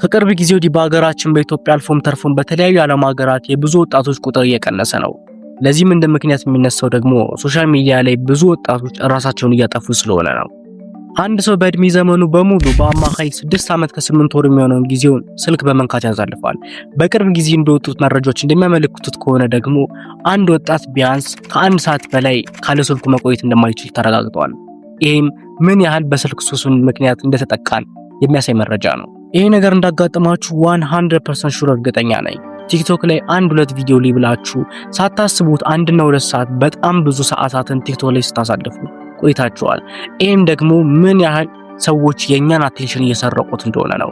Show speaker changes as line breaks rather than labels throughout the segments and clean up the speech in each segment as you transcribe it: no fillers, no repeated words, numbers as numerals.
ከቅርብ ጊዜ ወዲህ በሀገራችን በኢትዮጵያ አልፎም ተርፎም በተለያዩ ዓለም ሀገራት የብዙ ወጣቶች ቁጥር እየቀነሰ ነው። ለዚህም እንደ ምክንያት የሚነሳው ደግሞ ሶሻል ሚዲያ ላይ ብዙ ወጣቶች ራሳቸውን እያጠፉ ስለሆነ ነው። አንድ ሰው በእድሜ ዘመኑ በሙሉ በአማካይ 6 ዓመት ከ8 ወር የሚሆነውን ጊዜውን ስልክ በመንካት ያሳልፋል። በቅርብ ጊዜ እንደወጡት መረጃዎች እንደሚያመለክቱት ከሆነ ደግሞ አንድ ወጣት ቢያንስ ከ1 ሰዓት በላይ ካለ ስልኩ መቆየት እንደማይችል ተረጋግጧል። ይህም ምን ያህል በስልክ ሱሱን ምክንያት እንደተጠቃን የሚያሳይ መረጃ ነው። ይሄ ነገር እንዳጋጠማችሁ 100% ሹር እርግጠኛ ነኝ። ቲክቶክ ላይ 1-2 ቪዲዮ ላይ ብላችሁ ሳታስቡት 1-2 ሰዓት በጣም ብዙ ሰዓታትን ቲክቶክ ላይ ስታሳልፉ ቆይታችኋል። ይሄም ደግሞ ምን ያህል ሰዎች የኛን አቴንሽን እየሰረቁት እንደሆነ ነው።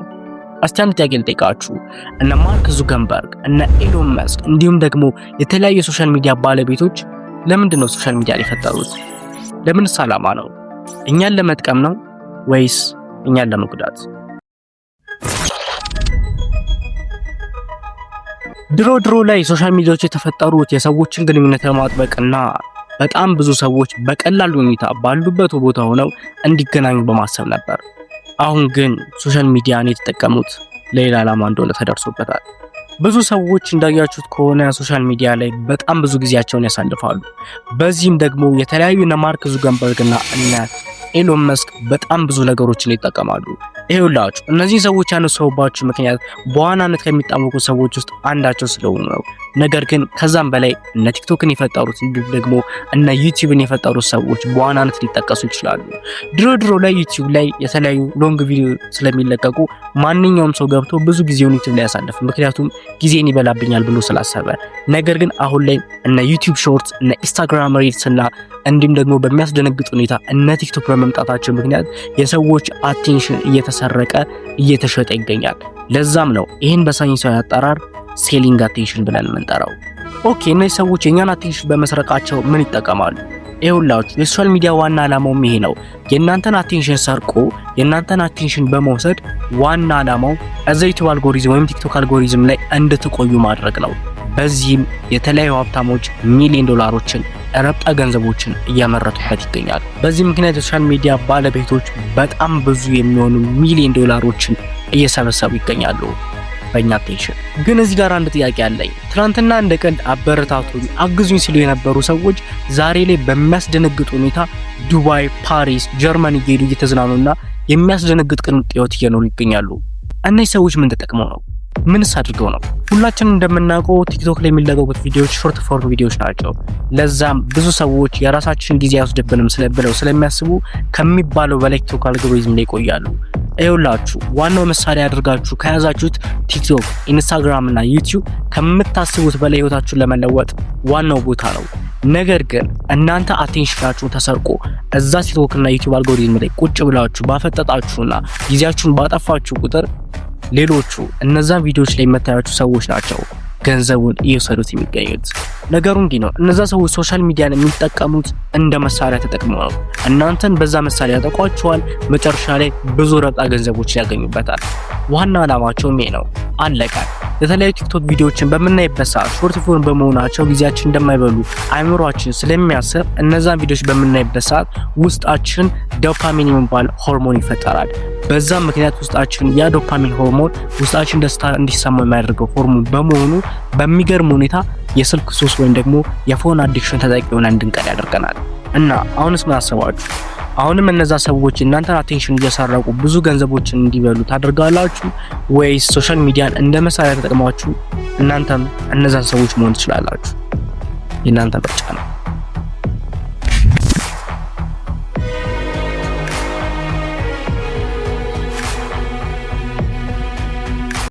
እስቲ አንድ ጥያቄ ልጠይቃችሁ። እነ ማርክ ዙከርበርግ፣ እነ ኤሎን መስክ እንዲሁም ደግሞ የተለያዩ የሶሻል ሚዲያ ባለቤቶች ለምንድን ነው ሶሻል ሚዲያ የፈጠሩት? ለምንስ ዓላማ ነው? እኛን ለመጥቀም ነው ወይስ እኛን ለመጉዳት? ድሮ ላይ ሶሻል ሚዲያዎች የተፈጠሩት የሰዎችን ግንኙነት ለማጥበቅና በጣም ብዙ ሰዎች በቀላል ሁኔታ ባሉበት ቦታ ሆነው እንዲገናኙ በማሰብ ነበር። አሁን ግን ሶሻል ሚዲያን የተጠቀሙት ለሌላ ዓላማ እንደሆነ ተደርሶበታል። ብዙ ሰዎች እንዳያችሁት ከሆነ ሶሻል ሚዲያ ላይ በጣም ብዙ ጊዜያቸውን ያሳልፋሉ። በዚህም ደግሞ የተለያዩ እነ ማርክ ዙከርበርግና እነ ኤሎን መስክ በጣም ብዙ ነገሮችን ይጠቀማሉ። ይኸውላችሁ እነዚህ ሰዎች ያነሱባቸው ምክንያት በዋናነት ከሚጣመቁ ሰዎች ውስጥ አንዳቸው ስለሆኑ ነው። ነገር ግን ከዛም በላይ እነ ቲክቶክን የፈጠሩት እንዲሁም ደግሞ እነ ዩቲዩብን የፈጠሩት ሰዎች በዋናነት ሊጠቀሱ ይችላሉ። ድሮ ላይ ዩቲዩብ ላይ የተለያዩ ሎንግ ቪዲዮ ስለሚለቀቁ ማንኛውም ሰው ገብቶ ብዙ ጊዜውን ዩቲዩብ ላይ ያሳልፍ፣ ምክንያቱም ጊዜን ይበላብኛል ብሎ ስላሰበ። ነገር ግን አሁን ላይ እነ ዩቲዩብ ሾርትስ፣ እነ ኢንስታግራም ሪልስ እና እንዲሁም ደግሞ በሚያስደነግጥ ሁኔታ እነ ቲክቶክ በመምጣታቸው ምክንያት የሰዎች አቴንሽን እየተሰረቀ እየተሸጠ ይገኛል። ለዛም ነው ይህን በሳይንሳዊ አጠራር ሴሊንግ አቴንሽን ብለን የምንጠራው። ኦኬ፣ እነዚህ ሰዎች የኛን አቴንሽን በመስረቃቸው ምን ይጠቀማሉ? ይኸውላችሁ የሶሻል ሚዲያ ዋና ዓላማው ይሄ ነው። የእናንተን አቴንሽን ሰርቆ የእናንተን አቴንሽን በመውሰድ ዋና ዓላማው እዛ ዩቲዩብ አልጎሪዝም ወይም ቲክቶክ አልጎሪዝም ላይ እንድትቆዩ ማድረግ ነው። በዚህም የተለያዩ ሀብታሞች ሚሊዮን ዶላሮችን ረብጣ ገንዘቦችን እያመረቱበት ይገኛሉ። በዚህ ምክንያት የሶሻል ሚዲያ ባለቤቶች በጣም ብዙ የሚሆኑ ሚሊዮን ዶላሮችን እየሰበሰቡ ይገኛሉ በእኛ አቴንሽን። ግን እዚህ ጋር አንድ ጥያቄ አለኝ። ትናንትና እንደ ቀልድ አበረታቱኝ አግዙኝ ሲሉ የነበሩ ሰዎች ዛሬ ላይ በሚያስደነግጥ ሁኔታ ዱባይ፣ ፓሪስ፣ ጀርመን እየሄዱ እየተዝናኑና የሚያስደነግጥ ቅንጡ ሕይወት እየኖሩ ይገኛሉ። እነዚህ ሰዎች ምን ተጠቅመው ነው? ምንስ አድርገው ነው? ሁላችንም እንደምናውቀው ቲክቶክ ላይ የሚለቀቁት ቪዲዮዎች ሾርት ፎርም ቪዲዮዎች ናቸው። ለዛም ብዙ ሰዎች የራሳችን ጊዜ አይወስድብንም ብለው ስለሚያስቡ ከሚባለው በላይ ቲክቶክ አልጎሪዝም ላይ ይቆያሉ። ይኸውላችሁ ዋናው መሳሪያ አድርጋችሁ ከያዛችሁት ቲክቶክ፣ ኢንስታግራም እና ዩቲዩብ ከምታስቡት በላይ ህይወታችሁን ለመለወጥ ዋናው ቦታ ነው። ነገር ግን እናንተ አቴንሽናችሁን ተሰርቆ እዛ ቲክቶክ እና ዩቲዩብ አልጎሪዝም ላይ ቁጭ ብላችሁ ባፈጠጣችሁና ጊዜያችሁን ባጠፋችሁ ቁጥር ሌሎቹ እነዛ ቪዲዮዎች ላይ የምታያችሁ ሰዎች ናቸው ገንዘቡን እየወሰዱት የሚገኙት። ነገሩ እንዲህ ነው። እነዛ ሰዎች ሶሻል ሚዲያን የሚጠቀሙት እንደ መሳሪያ ተጠቅመው ነው። እናንተን በዛ መሳሪያ ያጠቋችኋል። መጨረሻ ላይ ብዙ ረብጣ ገንዘቦችን ያገኙበታል። ዋና ዓላማቸውም ይሄ ነው። አለቀ። የተለያዩ ቲክቶክ ቪዲዮዎችን በምናይበት ሰዓት ሾርት ፎርም በመሆናቸው ጊዜያችን እንደማይበሉ አይምሮአችን ስለሚያስብ እነዛን ቪዲዮዎች በምናይበት ሰዓት ውስጣችን ዶፓሚን የሚባል ሆርሞን ይፈጠራል። በዛም ምክንያት ውስጣችን ያ ዶፓሚን ሆርሞን ውስጣችን ደስታ እንዲሰማው የሚያደርገው ሆርሞን በመሆኑ በሚገርም ሁኔታ የስልክ ሱስ ወይም ደግሞ የፎን አዲክሽን ተጠቂ ሆነን እንድንቀር ያደርገናል። እና አሁንስ ምን አሰባችሁ? አሁንም እነዛ ሰዎች እናንተን አቴንሽን እየሰረቁ ብዙ ገንዘቦችን እንዲበሉ ታደርጋላችሁ ወይስ ሶሻል ሚዲያን እንደ መሳሪያ ተጠቅማችሁ እናንተም እነዛን ሰዎች መሆን ትችላላችሁ? የእናንተ ምርጫ ነው።